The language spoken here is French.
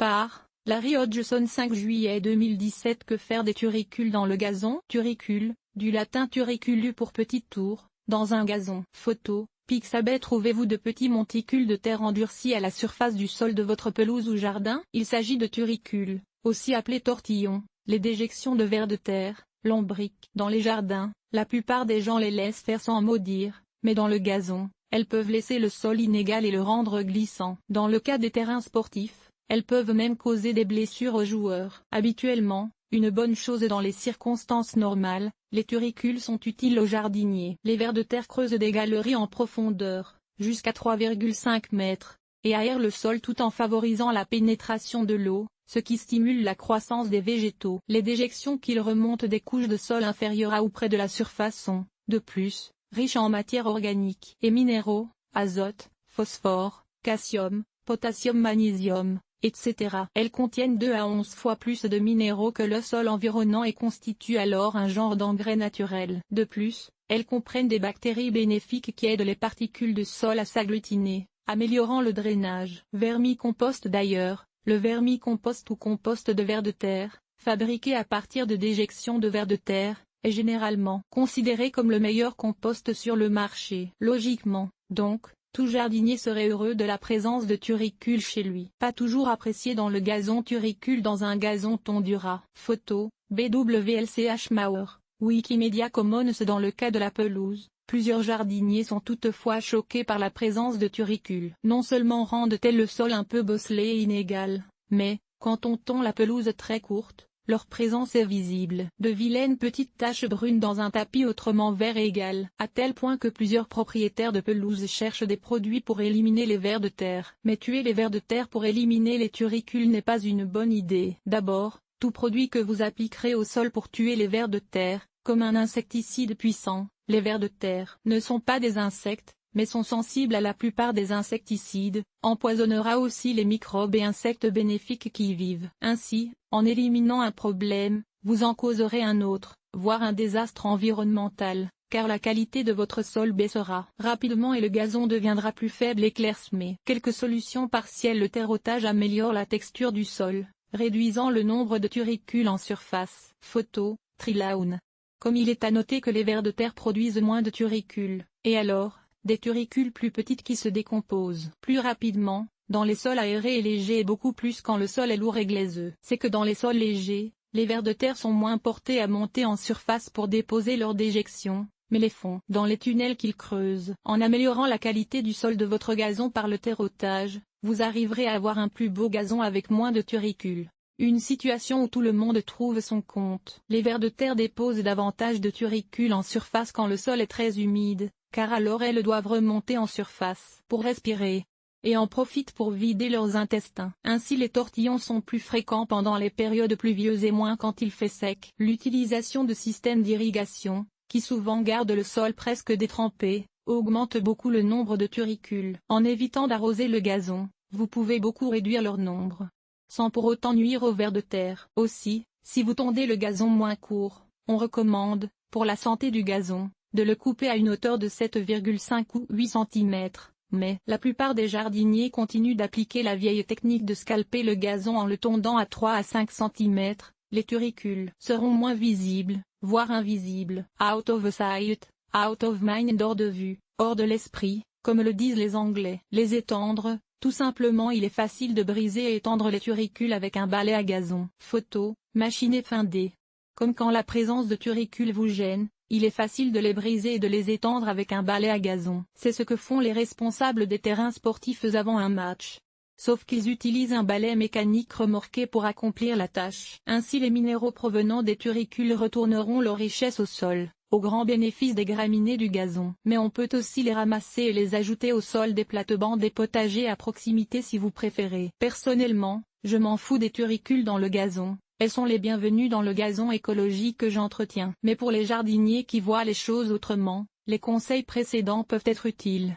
Par Larry Hodgson 5 juillet 2017. Que faire des turicules dans le gazon? Turicule, du latin turiculu pour petite tour, dans un gazon. Photo, Pixabay. Trouvez-vous de petits monticules de terre endurcis à la surface du sol de votre pelouse ou jardin? Il s'agit de turicules, aussi appelés tortillons, les déjections de vers de terre, lombriques. Dans les jardins, la plupart des gens les laissent faire sans mot dire, mais dans le gazon, elles peuvent laisser le sol inégal et le rendre glissant. Dans le cas des terrains sportifs, elles peuvent même causer des blessures aux joueurs. Habituellement, une bonne chose dans les circonstances normales, les turicules sont utiles aux jardiniers. Les vers de terre creusent des galeries en profondeur, jusqu'à 3,5 mètres, et aèrent le sol tout en favorisant la pénétration de l'eau, ce qui stimule la croissance des végétaux. Les déjections qu'ils remontent des couches de sol inférieures à ou près de la surface sont, de plus, riches en matière organique et minéraux, azote, phosphore, calcium, potassium, magnésium, etc. Elles contiennent 2 à 11 fois plus de minéraux que le sol environnant et constituent alors un genre d'engrais naturel. De plus, elles comprennent des bactéries bénéfiques qui aident les particules de sol à s'agglutiner, améliorant le drainage. Vermicompost. D'ailleurs, le vermicompost ou compost de vers de terre, fabriqué à partir de déjections de vers de terre, est généralement considéré comme le meilleur compost sur le marché. Logiquement, donc, tout jardinier serait heureux de la présence de turicules chez lui. Pas toujours apprécié dans le gazon. Turicule dans un gazon tondura. Photo, BWLCH Mauer, Wikimedia Commons. Dans le cas de la pelouse, plusieurs jardiniers sont toutefois choqués par la présence de turicules. Non seulement rendent-elles le sol un peu bosselé et inégal, mais, quand on tond la pelouse très courte, leur présence est visible. De vilaines petites taches brunes dans un tapis autrement vert et égal, à tel point que plusieurs propriétaires de pelouse cherchent des produits pour éliminer les vers de terre. Mais tuer les vers de terre pour éliminer les turicules n'est pas une bonne idée. D'abord, tout produit que vous appliquerez au sol pour tuer les vers de terre, comme un insecticide puissant, les vers de terre ne sont pas des insectes, mais sont sensibles à la plupart des insecticides, empoisonnera aussi les microbes et insectes bénéfiques qui y vivent. Ainsi, en éliminant un problème, vous en causerez un autre, voire un désastre environnemental, car la qualité de votre sol baissera rapidement et le gazon deviendra plus faible et clairsemé. Quelques solutions partielles. Le terreautage améliore la texture du sol, réduisant le nombre de turicules en surface. Photo, Trilaun. Comme il est à noter que les vers de terre produisent moins de turicules, et alors, des turicules plus petites qui se décomposent plus rapidement, dans les sols aérés et légers et beaucoup plus quand le sol est lourd et glaiseux. C'est que dans les sols légers, les vers de terre sont moins portés à monter en surface pour déposer leurs déjections, mais les font dans les tunnels qu'ils creusent. En améliorant la qualité du sol de votre gazon par le terreautage, vous arriverez à avoir un plus beau gazon avec moins de turicules. Une situation où tout le monde trouve son compte. Les vers de terre déposent davantage de turicules en surface quand le sol est très humide, car alors elles doivent remonter en surface pour respirer, et en profitent pour vider leurs intestins. Ainsi les tortillons sont plus fréquents pendant les périodes pluvieuses et moins quand il fait sec. L'utilisation de systèmes d'irrigation, qui souvent gardent le sol presque détrempé, augmente beaucoup le nombre de turicules. En évitant d'arroser le gazon, vous pouvez beaucoup réduire leur nombre, sans pour autant nuire aux vers de terre. Aussi, si vous tondez le gazon moins court, on recommande, pour la santé du gazon, de le couper à une hauteur de 7,5 ou 8 cm, mais la plupart des jardiniers continuent d'appliquer la vieille technique de scalper le gazon en le tondant à 3 à 5 cm, les turicules seront moins visibles, voire invisibles. Out of sight, out of mind. Hors de vue, hors de l'esprit, comme le disent les Anglais. Les étendre, tout simplement. Il est facile de briser et étendre les turicules avec un balai à gazon. Photo, machine effindée. Comme quand la présence de turicules vous gêne, il est facile de les briser et de les étendre avec un balai à gazon. C'est ce que font les responsables des terrains sportifs avant un match. Sauf qu'ils utilisent un balai mécanique remorqué pour accomplir la tâche. Ainsi les minéraux provenant des turicules retourneront leur richesse au sol, au grand bénéfice des graminées du gazon. Mais on peut aussi les ramasser et les ajouter au sol des plates-bandes et potagers à proximité si vous préférez. Personnellement, je m'en fous des turicules dans le gazon. Elles sont les bienvenues dans le gazon écologique que j'entretiens. Mais pour les jardiniers qui voient les choses autrement, les conseils précédents peuvent être utiles.